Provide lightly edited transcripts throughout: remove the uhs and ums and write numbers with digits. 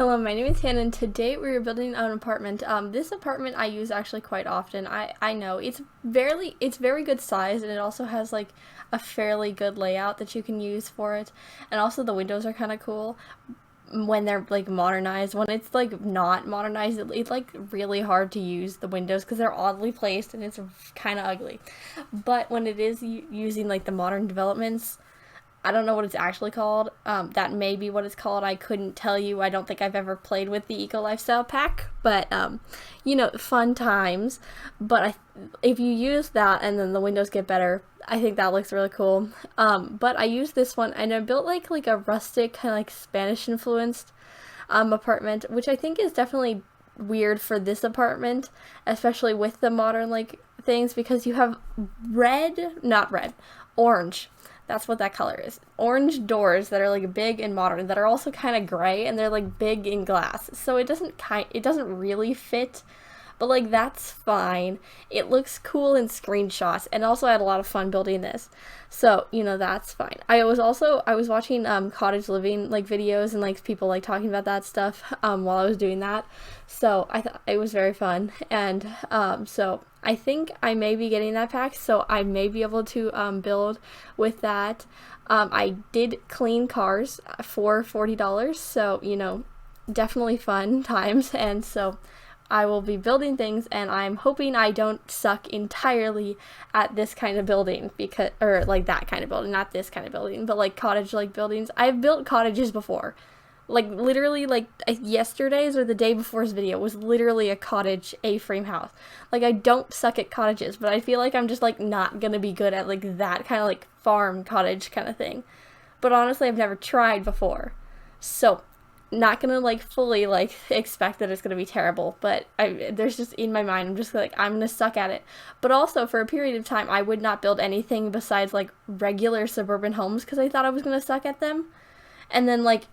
Hello, my name is Hannah, and today we are building an apartment. This apartment I use actually quite often. I know it's very good size, and it also has like a fairly good layout that you can use for it. And also the windows are kind of cool when they're like modernized. When it's like not modernized, it's like really hard to use the windows because they're oddly placed and it's kind of ugly. But when it is using like the modern developments, I don't know what it's actually called. That may be what it's called. I couldn't tell you. I don't think I've ever played with the Eco Lifestyle Pack, but fun times. But if you use that and then the windows get better, I think that looks really cool. But I used this one and I built like a rustic kind of like Spanish influenced apartment, which I think is definitely weird for this apartment, especially with the modern like things, because you have orange. That's what that color is. Orange doors that are like big and modern that are also kind of gray, and they're like big in glass. So it doesn't really fit, but like that's fine. It looks cool in screenshots, and also I had a lot of fun building this. So, that's fine. I was watching cottage living like videos and like people like talking about that stuff while I was doing that. So I thought it was very fun, and so I think I may be getting that pack, so I may be able to build with that. I did clean cars for $40, so definitely fun times, and so I will be building things, and I'm hoping I don't suck entirely at this kind of building, or like that kind of building, not this kind of building, but like cottage like buildings. I've built cottages before. Like literally, like yesterday's or the day before's video was literally a cottage A-frame house. Like I don't suck at cottages, but I feel like I'm just like not gonna be good at like that kind of like farm cottage kind of thing. But honestly, I've never tried before, so not gonna like fully like expect that it's gonna be terrible. But there's just in my mind, I'm just like I'm gonna suck at it. But also for a period of time, I would not build anything besides like regular suburban homes because I thought I was gonna suck at them, and then like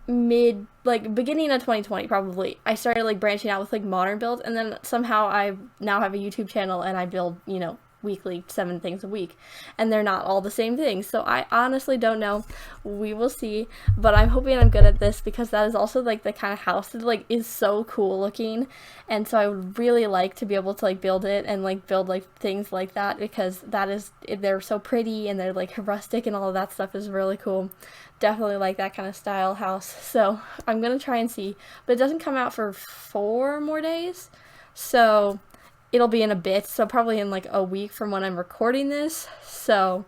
beginning of 2020 probably I started like branching out with like modern builds, and then somehow I now have a YouTube channel and I build weekly 7 things a week, and they're not all the same things, so I honestly don't know. We will see, but I'm hoping I'm good at this because that is also like the kind of house that like is so cool looking, and so I would really like to be able to like build it and like build like things like that, because they're so pretty and they're like rustic and all of that stuff is really cool. Definitely like that kind of style house, so I'm gonna try and see, but it doesn't come out for 4 more days, so it'll be in a bit, so probably in like a week from when I'm recording this, so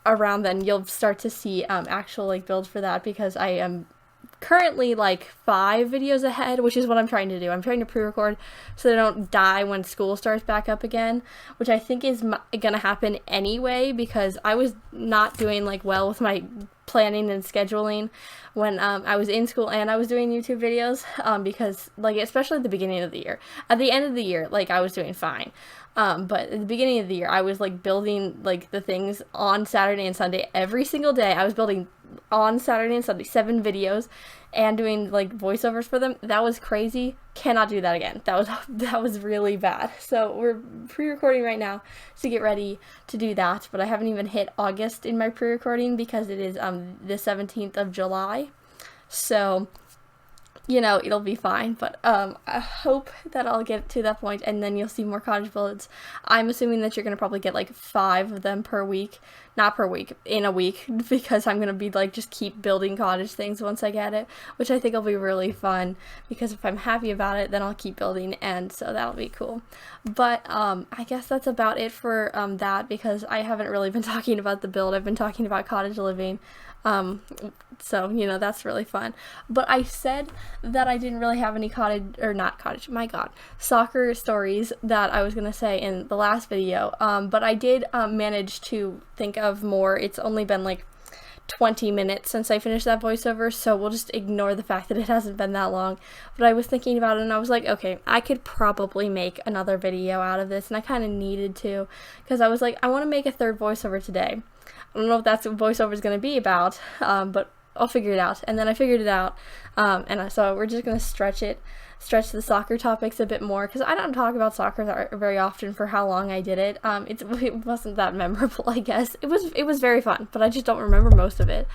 around then you'll start to see actual like builds for that, because I am currently like 5 videos ahead, which is what I'm trying to do. I'm trying to pre-record so they don't die when school starts back up again, which I think is gonna happen anyway, because I was not doing like well with my planning and scheduling when I was in school and I was doing YouTube videos, because like especially at the beginning of the year. At the end of the year, like I was doing fine, but at the beginning of the year I was like building like the things on Saturday and Sunday every single day. I was building on Saturday and Sunday 7 videos and doing like voiceovers for them. That was crazy. Cannot do that again. That was really bad. So we're pre-recording right now to get ready to do that, but I haven't even hit August in my pre-recording because it is the 17th of July. So it'll be fine, but I hope that I'll get to that point, and then you'll see more cottage builds. I'm assuming that you're gonna probably get like 5 of them per week, not per week, in a week, because I'm gonna be like just keep building cottage things once I get it, which I think will be really fun, because if I'm happy about it, then I'll keep building, and so that'll be cool. But I guess that's about it for that, because I haven't really been talking about the build. I've been talking about cottage living. So that's really fun. But I said that I didn't really have any soccer stories that I was gonna say in the last video, but I did manage to think of more. It's only been like 20 minutes since I finished that voiceover, so we'll just ignore the fact that it hasn't been that long. But I was thinking about it and I was like, okay, I could probably make another video out of this, and I kind of needed to, because I was like, I want to make a 3rd voiceover today. I don't know if that's what voiceover is going to be about, but I'll figure it out. And then I figured it out, so we're just going to stretch the soccer topics a bit more, because I don't talk about soccer very often for how long I did it. It wasn't that memorable, I guess. It was very fun, but I just don't remember most of it.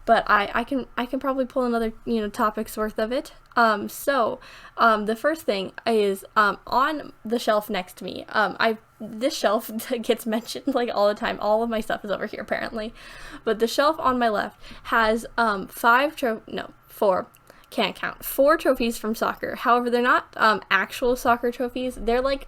but I can probably pull another topics worth of it. The first thing is on the shelf next to me. I This shelf gets mentioned like all the time. All of my stuff is over here apparently, but the shelf on my left has four. Can't count. 4 trophies from soccer. However, they're not actual soccer trophies. They're like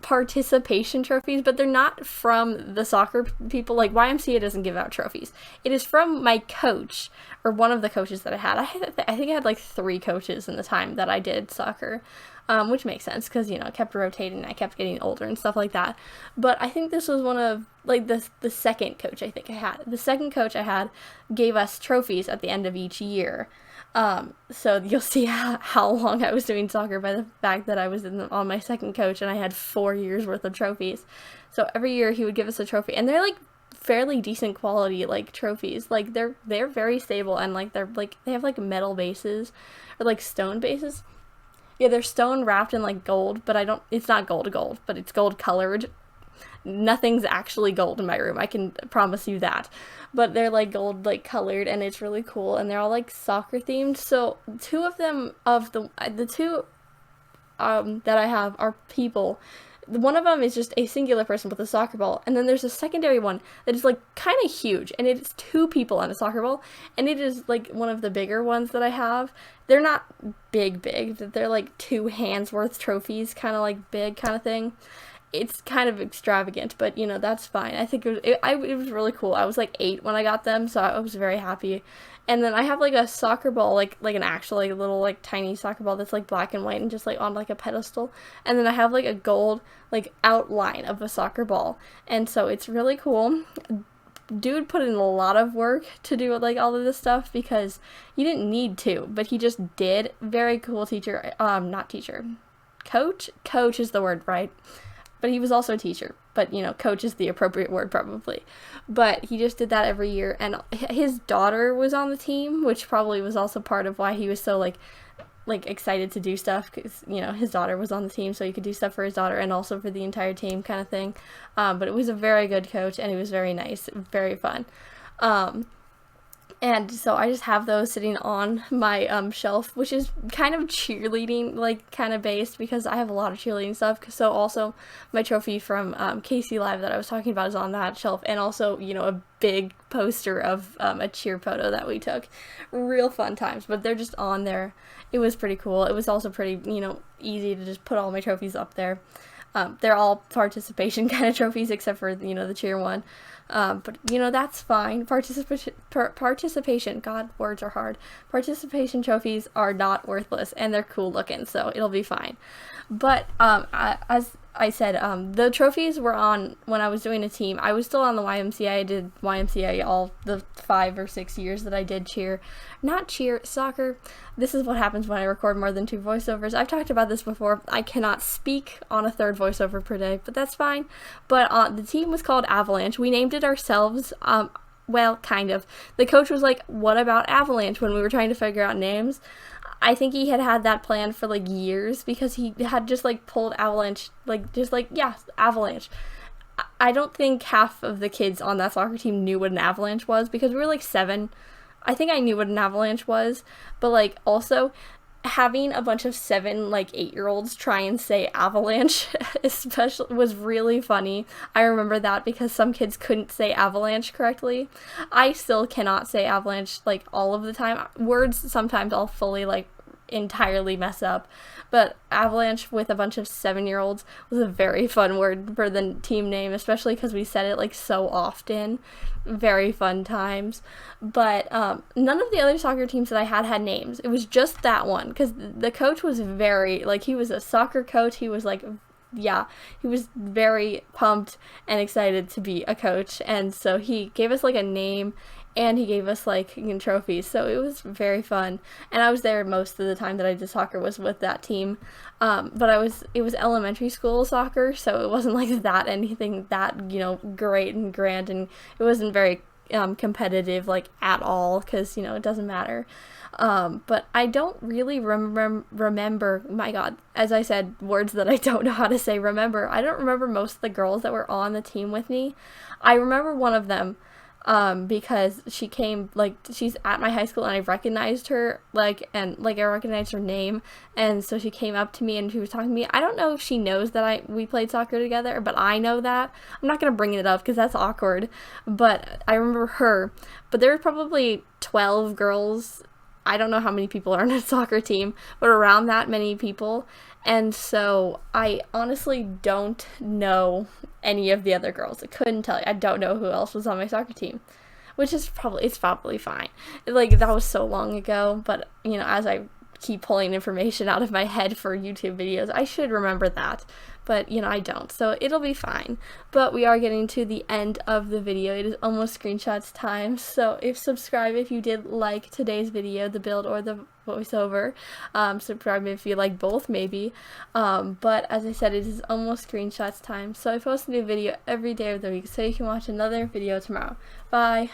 participation trophies, but they're not from the soccer people. Like YMCA doesn't give out trophies. It is from my coach, or one of the coaches that I had. I think I had like 3 coaches in the time that I did soccer, which makes sense because it kept rotating and I kept getting older and stuff like that. But I think this was one of like the second coach I think I had. The second coach I had gave us trophies at the end of each year. So you'll see how long I was doing soccer by the fact that I was on my second coach and I had 4 years worth of trophies. So every year he would give us a trophy, and they're like fairly decent quality like trophies. Like they're very stable, and like they have like metal bases or like stone bases. Yeah, they're stone wrapped in like gold, but it's not gold, but it's gold colored. Nothing's actually gold in my room, I can promise you that, but they're like gold like colored, and it's really cool, and they're all like soccer themed. So 2 of them, of the 2 that I have, are people. One of them is just a singular person with a soccer ball, and then there's a secondary one that is like kind of huge, and it's 2 people on a soccer ball, and it is like one of the bigger ones that I have. They're not big, they're like 2 hands worth trophies, kind of like big kind of thing. It's kind of extravagant, but that's fine. I think it was really cool. I was like 8 when I got them, so I was very happy. And then I have like a soccer ball, like an actual like little like tiny soccer ball that's like black and white and just like on like a pedestal. And then I have like a gold like outline of a soccer ball, and so it's really cool. Dude put in a lot of work to do like all of this stuff because you didn't need to, but he just did. Very cool teacher. Not teacher. Coach is the word, right? But he was also a teacher, but coach is the appropriate word probably. But he just did that every year, and his daughter was on the team, which probably was also part of why he was so like excited to do stuff, because his daughter was on the team, so he could do stuff for his daughter and also for the entire team kind of thing. But it was a very good coach, and he was very nice, very fun. And so I just have those sitting on my shelf, which is kind of cheerleading, like kind of based, because I have a lot of cheerleading stuff. So also my trophy from KC Live that I was talking about is on that shelf, and also a big poster of a cheer photo that we took. Real fun times, but they're just on there. It was pretty cool. It was also pretty easy to just put all my trophies up there. They're all participation kind of trophies except for the cheer one. But that's fine. Participation, God, words are hard. Participation trophies are not worthless, and they're cool looking, so it'll be fine. But as I said, the trophies were on when I was doing a team. I was still on the YMCA. I did YMCA all the 5 or 6 years that I did soccer. This is what happens when I record more than 2 voiceovers. I've talked about this before. I cannot speak on a 3rd voiceover per day, but that's fine. But the team was called Avalanche. We named it ourselves. Well, kind of. The coach was like, "What about Avalanche?" when we were trying to figure out names. I think he had that plan for like years, because he had just like pulled Avalanche, Avalanche. I don't think half of the kids on that soccer team knew what an avalanche was, because we were like 7. I think I knew what an avalanche was, but like also having a bunch of 7 like 8-year-olds try and say avalanche especially was really funny. I remember that because some kids couldn't say avalanche correctly. I still cannot say avalanche like all of the time. Words sometimes I'll fully like entirely mess up, but avalanche with a bunch of 7-year-olds was a very fun word for the team name, especially because we said it like so often. Very fun times. But none of the other soccer teams that I had names. It was just that one, because the coach was very like, he was a soccer coach. He was like, yeah, he was very pumped and excited to be a coach, and so he gave us like a name, and he gave us like trophies, so it was very fun. And I was there most of the time that I did soccer was with that team. But it was elementary school soccer, so it wasn't like that anything that great and grand, and it wasn't very competitive like at all, because it doesn't matter. But I don't really remember, my God, as I said, words that I don't know how to say, remember. I don't remember most of the girls that were on the team with me. I remember one of them. because she came, like, she's at my high school and I recognized her, like, and like I recognized her name, and so she came up to me and she was talking to me. I don't know if she knows that we played soccer together, but I know that. I'm not gonna bring it up because that's awkward, but I remember her. But there were probably 12 girls. I don't know how many people are on a soccer team, but around that many people. And so I honestly don't know any of the other girls. I couldn't tell you. I don't know who else was on my soccer team, which is probably fine. Like, that was so long ago, but you know, as I keep pulling information out of my head for YouTube videos, I should remember that, but you know, I don't, so it'll be fine. But we are getting to the end of the video. It is almost screenshots time, so subscribe if you did like today's video, the build or the voiceover. Subscribe if you like both, maybe. But as I said, it is almost screenshots time, so I post a new video every day of the week, so you can watch another video tomorrow. Bye.